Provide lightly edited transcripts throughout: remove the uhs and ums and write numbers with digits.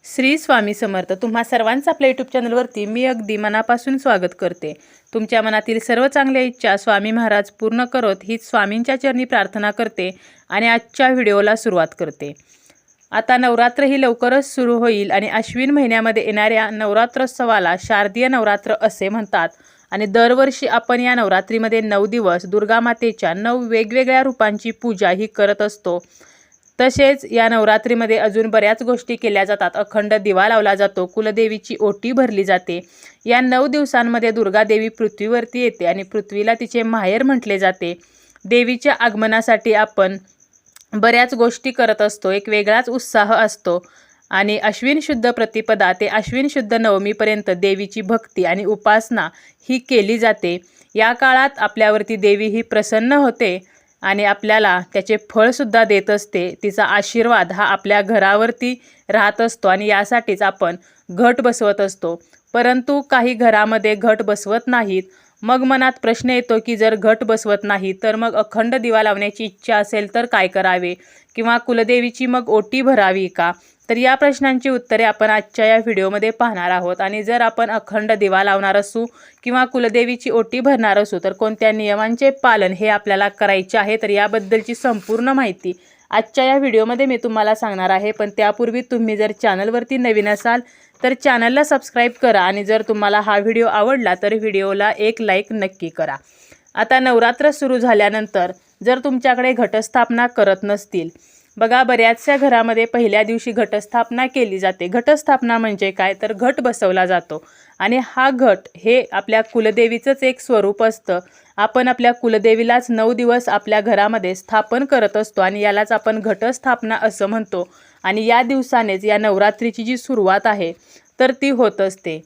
श्री स्वामी समर्थ. तुम्हा सर्वांचं आपल्या यूट्यूब चॅनलवरती मी अगदी मनापासून स्वागत करते. तुमच्या मनातील सर्व चांगल्या इच्छा स्वामी महाराज पूर्ण करोत हीच स्वामींच्या चरणी प्रार्थना करते आणि आजच्या व्हिडिओला सुरुवात करते. आता नवरात्र ही लवकरच सुरू होईल आणि अश्विन महिन्यामध्ये येणाऱ्या नवरात्रोत्सवाला शारदीय नवरात्र असे म्हणतात. आणि दरवर्षी आपण या नवरात्रीमध्ये 9 दिवस दुर्गा मातेच्या 9 वेगवेगळ्या रूपांची पूजा ही करत असतो. तसेच या नवरात्रीमध्ये अजून बऱ्याच गोष्टी केल्या जातात. अखंड दिवा लावला जातो, कुलदेवीची ओटी भरली जाते. या 9 दिवसांमध्ये दुर्गा देवी पृथ्वीवरती येते आणि पृथ्वीला तिचे माहेर म्हटले जाते. देवीच्या आगमनासाठी आपण बऱ्याच गोष्टी करत असतो, एक वेगळाच उत्साह असतो. आणि अश्विन शुद्ध प्रतिपदा ते अश्विन शुद्ध नवमीपर्यंत देवीची भक्ती आणि उपासना ही केली जाते. या काळात आपल्यावरती देवी ही प्रसन्न होते आणि आपल्याला त्याचे फळसुद्धा देत असते. तिचा आशीर्वाद हा आपल्या घरावरती राहत असतो आणि यासाठीच आपण घट बसवत असतो. परंतु काही घरामध्ये घट बसवत नाहीत. मग मनात प्रश्न येतो की जर घट बसवत नाही तर मग अखंड दिवा लावण्याची इच्छा असेल तर काय करावे, किंवा कुलदेवीची मग ओटी भरावी का? तर या प्रश्नांची उत्तरे आपण आजच्या या व्हिडिओमध्ये पाहणार आहोत. आणि जर आपण अखंड दिवा लावणार असू किंवा कुलदेवीची ओटी भरणार असू तर कोणत्या नियमांचे पालन हे आपल्याला करायचे आहे, तर याबद्दलची संपूर्ण माहिती आजच्या या व्हिडिओमध्ये मी तुम्हाला सांगणार आहे. पण त्यापूर्वी तुम्ही जर चॅनलवरती नवीन असाल तर चॅनलला सबस्क्राईब करा आणि जर तुम्हाला हा व्हिडिओ आवडला तर व्हिडिओला एक लाईक नक्की करा. आता नवरात्र सुरू झाल्यानंतर जर तुमच्याकडे घटस्थापना करत नसतील, बघा बऱ्याचशा घरामध्ये पहिल्या दिवशी घटस्थापना केली जाते. घटस्थापना म्हणजे काय, तर घट बसवला जातो आणि हा घट हे आपल्या कुलदेवीचंच एक स्वरूप असतं. आपण आपल्या कुलदेवीलाच 9 दिवस आपल्या घरामध्ये स्थापन करत असतो आणि यालाच आपण घटस्थापना असं म्हणतो. आणि या दिवसानेच या नवरात्रीची जी सुरुवात आहे तर ती होत असते.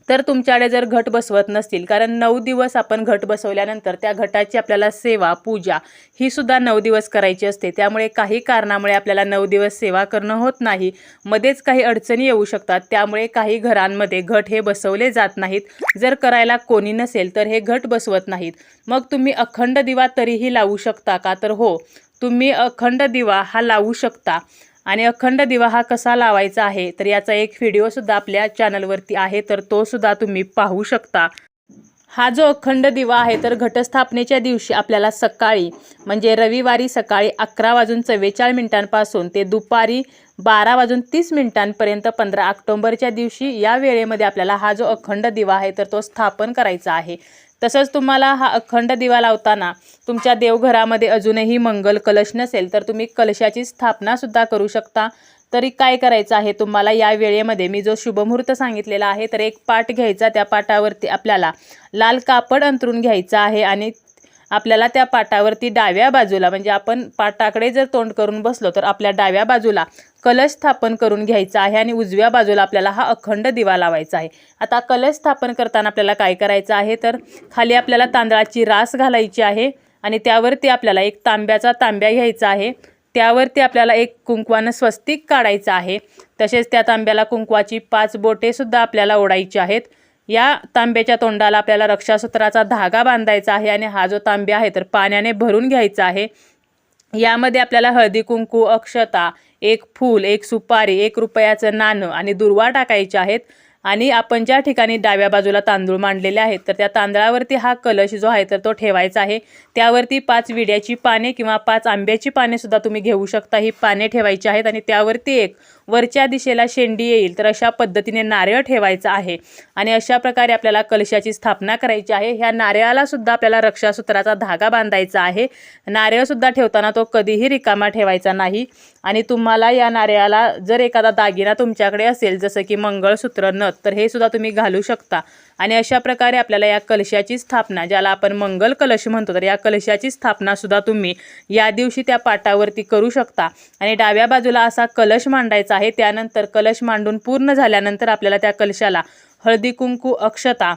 तर तुमच्याकडे जर घट बसवत नसतील, कारण 9 दिवस आपण घट बसवल्यानंतर त्या घटाची आपल्याला सेवा पूजा ही सुद्धा 9 दिवस करायची असते. त्यामुळे काही कारणामुळे आपल्याला 9 दिवस सेवा करणं होत नाही, मध्येच काही अडचणी येऊ शकतात. त्यामुळे काही घरांमध्ये घट हे बसवले जात नाहीत. जर करायला कोणी नसेल तर हे घट बसवत नाहीत. मग तुम्ही अखंड दिवा तरीही लावू शकता का, तर हो, तुम्ही अखंड दिवा हा लावू शकता. आणि अखंड दिवा हा कसा लावायचा आहे तर याचा एक व्हिडिओसुद्धा आपल्या चॅनलवरती आहे, तर तो सुद्धा तुम्ही पाहू शकता. हा जो अखंड दिवा आहे तर घटस्थापनेच्या दिवशी आपल्याला सकाळी म्हणजे रविवारी सकाळी 11:44 ते दुपारी 12:30 15 ऑक्टोबरच्या दिवशी या वेळेमध्ये आपल्याला हा जो अखंड दिवा आहे तर तो स्थापन करायचा आहे. तसंच तुम्हाला हा अखंड दिवा लावताना तुमच्या देवघरामध्ये अजूनही मंगल कलश नसेल तर तुम्ही कलशाची स्थापना सुद्धा करू शकता. तरी काय करायचं आहे तुम्हाला या वेळेमध्ये, मी जो शुभमुहूर्त सांगितलेला आहे तर एक पाट घ्यायचा, त्या पाटावरती आपल्याला लाल कापड अंथरून घ्यायचं आहे आणि आपल्याला त्या पाटावरती डाव्या बाजूला, म्हणजे आपण पाटाकडे जर तोंड करून बसलो तर आपल्या डाव्या बाजूला कलश स्थापन करून घ्यायचा आहे आणि उजव्या बाजूला आपल्याला हा अखंड दिवा लावायचा आहे. आता कलश स्थापन करताना आपल्याला काय करायचं आहे तर खाली आपल्याला तांदळाची रास घालायची आहे आणि त्यावरती आपल्याला एक तांब्या घ्यायचा आहे. त्यावरती आपल्याला एक कुंकवानं स्वस्तिक काढायचं आहे. तसेच त्या तांब्याला कुंकवाची 5 बोटे सुद्धा आपल्याला ओढायची आहेत. या तांब्याच्या तोंडाला आपल्याला रक्षासूत्राचा धागा बांधायचा आहे आणि हा जो तांब्या आहे तर पाण्याने भरून घ्यायचा आहे. यामध्ये आपल्याला हळदी कुंकू, अक्षता, एक फूल, एक सुपारी, 1 रुपयाचं नाणं आणि दुर्वा टाकायचे आहेत. आणि आपण ज्या ठिकाणी डाव्या बाजूला तांदूळ मांडलेले आहेत तर त्या तांदळावरती हा कलश जो आहे तर तो ठेवायचा आहे. त्यावरती 5 विड्याची पाने किंवा 5 आंब्याची पाने सुद्धा तुम्ही घेऊ शकता. ही पाने ठेवायची आहेत आणि त्यावरती एक वरच्या दिशेला शेंडी येईल तर अशा पद्धतीने नारळ ठेवायचा आहे. आणि अशा प्रकारे आपल्याला कलशाची स्थापना करायची आहे. ह्या नारळाला सुद्धा आपल्याला रक्षासूत्राचा धागा बांधायचा आहे. नारळ सुद्धा ठेवताना तो कधीही रिकामा ठेवायचा नाही. आणि तुम्हाला या नारळाला जर एखादा दागिना तुमच्याकडे असेल जसं की मंगळसूत्र, नथ, तर हे सुद्धा तुम्ही घालू शकता. आणि अशा प्रकारे आपल्याला या कलशाची स्थापना, ज्याला आपण मंगल कलश म्हणतो, तर या कलशाची स्थापना सुद्धा तुम्ही या दिवशी त्या पाटावरती करू शकता. आणि डाव्या बाजूला असा कलश मांडायचा आहे. त्यानंतर कलश मांडून पूर्ण झाल्यानंतर आपल्याला त्या कलशाला हळदी कुंकू, अक्षता,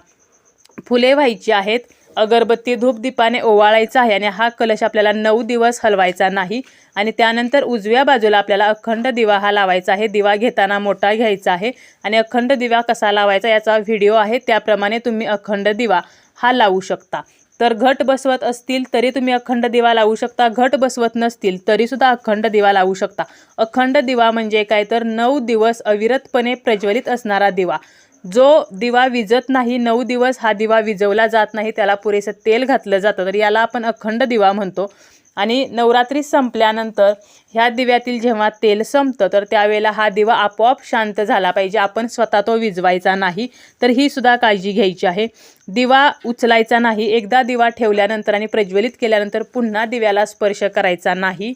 फुले व्हायची आहेत. अगरबत्ती, धूप, दीपाने ओवाळायचा आहे आणि हा कलश आपल्याला 9 दिवस हलवायचा नाही. आणि त्यानंतर उजव्या बाजूला आपल्याला अखंड दिवा हा लावायचा आहे. दिवा घेताना मोठा घ्यायचा आहे आणि अखंड दिवा कसा लावायचा याचा व्हिडिओ आहे, त्याप्रमाणे तुम्ही अखंड दिवा हा लावू शकता. तर घट बसवत असतील तरी तुम्ही अखंड दिवा लावू शकता, घट बसवत नसतील तरीसुद्धा अखंड दिवा लावू शकता। अखंड दिवा म्हणजे काय तर 9 दिवस अविरतपणे प्रज्वलित असणारा दिवा। जो दिवा विझत नाही, 9 दिवस हा दिवा विझवला जात नाही, त्याला पुरेसं तेल घातलं जातं, तर याला आपण अखंड दिवा म्हणतो। आणि नवरात्री संपल्यानंतर ह्या दिव्यातील जेव्हा तेल संपतं तर त्यावेळेला हा दिवा आपोआप शांत झाला पाहिजे, आपण स्वतः तो विझवायचा नाही, तर ही सुद्धा काळजी घ्यायची आहे। दिवा उचलायचा नाही, एकदा दिवा ठेवल्यानंतर आणि प्रज्वलित केल्यानंतर पुन्हा दिव्याला स्पर्श करायचा नाही।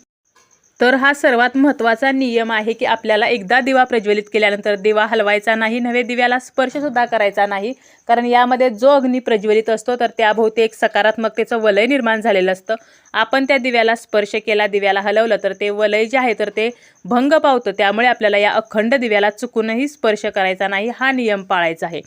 तर हा सर्वात महत्त्वाचा नियम आहे की आपल्याला एकदा दिवा प्रज्वलित केल्यानंतर दिवा हलवायचा नाही, नवे दिव्याला स्पर्शसुद्धा करायचा नाही, कारण यामध्ये जो अग्नी प्रज्वलित असतो तर त्याभोवती एक सकारात्मकतेचं वलय निर्माण झालेलं असतं। आपण त्या दिव्याला स्पर्श केला, दिव्याला हलवलं तर ते वलय जे आहे तर ते भंग पावतं, त्यामुळे आपल्याला या अखंड दिव्याला चुकूनही स्पर्श करायचा नाही, हा नियम पाळायचा आहे।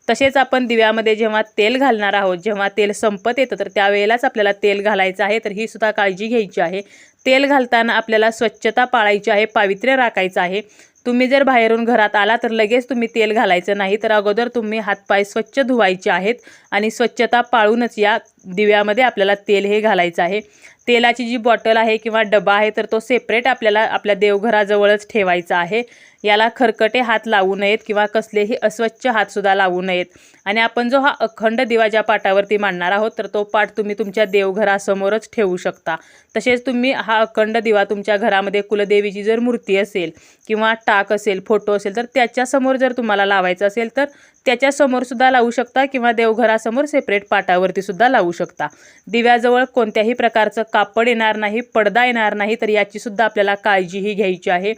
तसेच आपण दिव्यामध्ये जेव्हा तेल घालणार आहोत, जेव्हा तेल संपत येतं तर त्यावेळेलाच आपल्याला तेल घालायचं आहे, तर ही सुद्धा काळजी घ्यायची आहे। तेल घालताना आपल्याला स्वच्छता पाळायची आहे, पावित्र्य राखायचं आहे। तुम्ही जर बाहेरून घरात आला तर लगेच तुम्ही तेल घालायचं नाही, तर अगोदर तुम्ही हातपाय स्वच्छ धुवायचे आहेत आणि स्वच्छता पाळूनच या दिव्यामध्ये आपल्याला तेल हे घालायचं आहे। तेलाची जी बॉटल आहे किंवा डबा आहे तर तो सेपरेट आपल्याला आपल्या देवघराजवळच ठेवायचा आहे। याला खरकटे हात लावू नयेत किंवा कसलेही अस्वच्छ हातसुद्धा लावू नयेत। आणि आपण जो हा अखंड दिवा ज्या पाटावरती मांडणार आहोत तर तो पाट तुम्ही तुमच्या देवघरासमोरच ठेवू शकता। तसेच तुम्ही हा अखंड दिवा तुमच्या घरामध्ये कुलदेवीची जर मूर्ती असेल किंवा टाक असेल, फोटो असेल तर त्याच्यासमोर जर तुम्हाला लावायचं असेल तर त्याच्यासमोर सुद्धा लावू शकता किंवा देवघरासमोर सेपरेट पाटावरती सुद्धा लावू शकता। दिव्याजवळ कोणत्याही प्रकारचं कापड येणार नाही, पडदा येणार नाही, तर याची सुद्धा आपल्याला काळजीही घ्यायची आहे।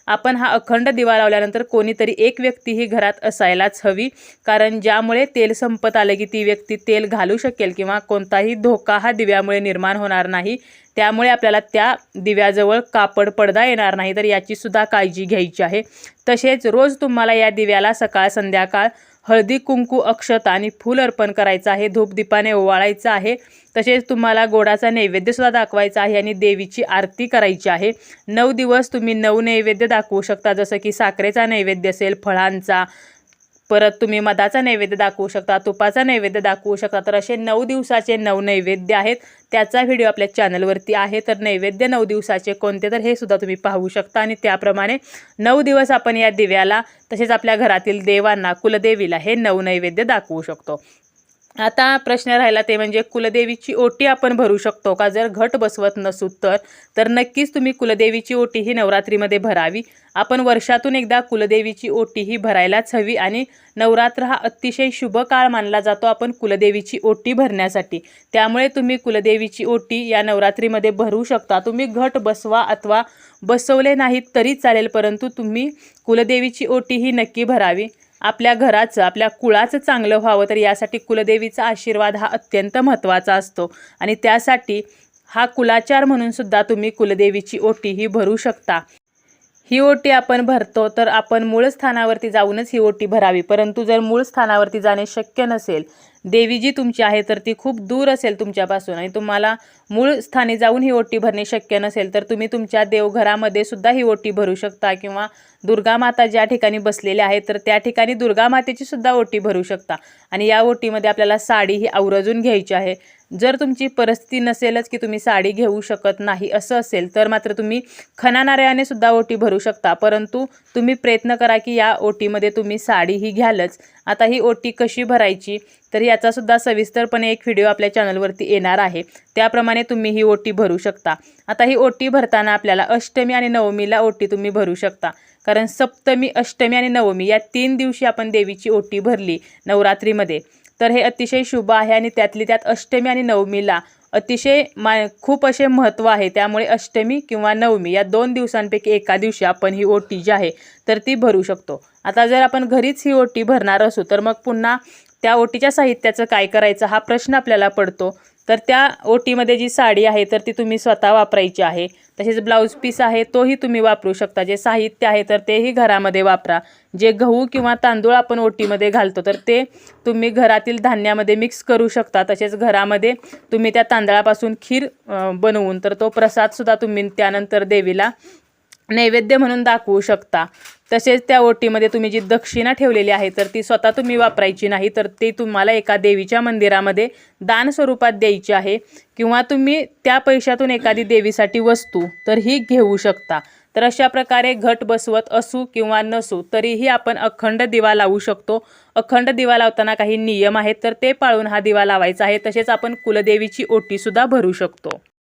आपण हा अखंड दिवा लावल्यानंतर कोणीतरी एक व्यक्ती ही घरात असायलाच हवी, कारण ज्यामुळे तेल संपत आलं की ती व्यक्ती तेल घालू शकेल किंवा कोणताही धोका हा दिव्यामुळे निर्माण होणार नाही, त्यामुळे आपल्याला त्या दिव्याजवळ कापड पडदा येणार नाही, तर याची सुद्धा काळजी घ्यायची आहे। तसेच रोज तुम्हाला या दिव्याला सकाळ संध्याकाळ हळदी कुंकू अक्षता आणि फूल अर्पण करायचं आहे, धूपदीपाने ओवाळायचं आहे। तसेच तुम्हाला गोडाचा नैवेद्य सुद्धा दाखवायचा आहे आणि देवीची आरती करायची आहे। 9 दिवस तुम्ही 9 नैवेद्य दाखवू शकता, जसं की साखरेचा नैवेद्य असेल, फळांचा, परत तुम्ही मधाचा नैवेद्य दाखवू शकता, तुपाचा नैवेद्य दाखवू शकता। तर असे 9 दिवसाचे 9 नैवेद्य आहेत, त्याचा व्हिडिओ आपल्या चॅनलवरती आहे, तर नैवेद्य 9 दिवसाचे कोणते तर हे सुद्धा तुम्ही पाहू शकता। आणि त्याप्रमाणे 9 दिवस आपण या दिव्याला तसेच आपल्या घरातील देवांना, कुलदेवीला हे 9 नैवेद्य दाखवू शकतो। आता प्रश्न राहिला ते म्हणजे कुलदेवीची ओटी आपण भरू शकतो का? जर घट बसवत नसू तर नक्कीच तुम्ही कुलदेवीची ओटी ही नवरात्रीमध्ये भरावी। आपण वर्षातून एकदा कुलदेवीची ओटी ही भरायलाच हवी आणि नवरात्र हा अतिशय शुभ काळ मानला जातो आपण कुलदेवीची ओटी भरण्यासाठी, त्यामुळे तुम्ही कुलदेवीची ओटी या नवरात्रीमध्ये भरू शकता। तुम्ही घट बसवा अथवा बसवले नाहीत तरी चालेल, परंतु तुम्ही कुलदेवीची ओटी ही नक्की भरावी। आपल्या घराचं, आपल्या कुळाचं चांगलं व्हावं तर यासाठी कुलदेवीचा आशीर्वाद हा अत्यंत महत्त्वाचा असतो आणि त्यासाठी हा कुलाचार म्हणून सुद्धा तुम्ही कुलदेवीची ओटी ही भरू शकता। ही ओटी आपण भरतो तर आपण मूळ स्थानावरती जाऊनच ही ओटी भरावी, परंतु जर मूळ स्थानावरती जाणे शक्य नसेल, देवी जी तुमची आहे तर ती खूप दूर असेल तुमच्यापासून आणि तुम्हाला मूळ स्थानी जाऊन ही ओटी भरणे शक्य नसेल, तर तुम्ही तुमच्या देवघरामध्ये सुद्धा ही ओटी भरू शकता किंवा दुर्गा माता ज्या ठिकाणी बसलेल्या आहेत तर त्या ठिकाणी दुर्गा मातेची सुद्धा ओटी भरू शकता। आणि या ओटीमध्ये आपल्याला साडी ही आवर्जून घ्यायची आहे। जर तुमची परिस्थिती नसेलच की तुम्ही साडी घेऊ शकत नाही असं असेल तर मात्र तुम्ही खणा नारळाने सुद्धा ओटी भरू शकता, परंतु तुम्ही प्रयत्न करा की या ओटीमध्ये तुम्ही साडी ही घ्यालच। आता ही ओटी कशी भरायची तर याचा सुद्धा सविस्तरपणे एक व्हिडिओ आपल्या चॅनलवरती येणार आहे, त्याप्रमाणे तुम्ही ही ओटी भरू शकता। आता ही ओटी भरताना आपल्याला अष्टमी आणि नवमीला ओटी तुम्ही भरू शकता, कारण सप्तमी, अष्टमी आणि नवमी या 3 दिवशी आपण देवीची ओटी भरली नवरात्रीमध्ये तर हे अतिशय शुभ आहे। आणि त्यातली त्यात अष्टमी आणि नवमीला अतिशय खूप असे महत्त्व आहे, त्यामुळे अष्टमी किंवा नवमी या 2 दिवसांपैकी एका दिवशी आपण ही ओटी जी आहे तर ती भरू शकतो। आता जर आपण घरीच ही ओटी भरणार असू तर मग पुन्हा त्या ओटीच्या साहित्याचं काय करायचं हा प्रश्न आपल्याला पडतो। तर त्या ओटीमध्ये जी साडी आहे तर ती तुम्ही स्वतः वापरायची आहे, तसेच ब्लाऊज पीस आहे तोही तुम्ही वापरू शकता। जे साहित्य आहे तर तेही घरामध्ये वापरा। जे गहू किंवा तांदूळ आपण ओटीमध्ये घालतो तर ते तुम्ही घरातील धान्यामध्ये मिक्स करू शकता। तसेच घरामध्ये तुम्ही त्या तांदळापासून खीर बनवून तर तो प्रसादसुद्धा तुम्ही त्यानंतर देवीला नैवेद्य म्हणून दाखवू शकता। तसेच त्या ओटीमध्ये तुम्ही जी दक्षिणा ठेवलेली आहे तर ती स्वतः तुम्ही वापरायची नाही, तर ती तुम्हाला एका देवीच्या मंदिरामध्ये दान स्वरूपात द्यायची आहे, किंवा तुम्ही त्या पैशातून एखादी देवीसाठी वस्तू तर ही घेऊ शकता। तर अशा प्रकारे घट बसवत असू किंवा नसू तरीही आपण अखंड दिवा लावू शकतो। अखंड दिवा लावताना काही नियम आहेत तर ते पाळून हा दिवा लावायचा आहे। तसेच आपण कुलदेवीची ओटी सुद्धा भरू शकतो।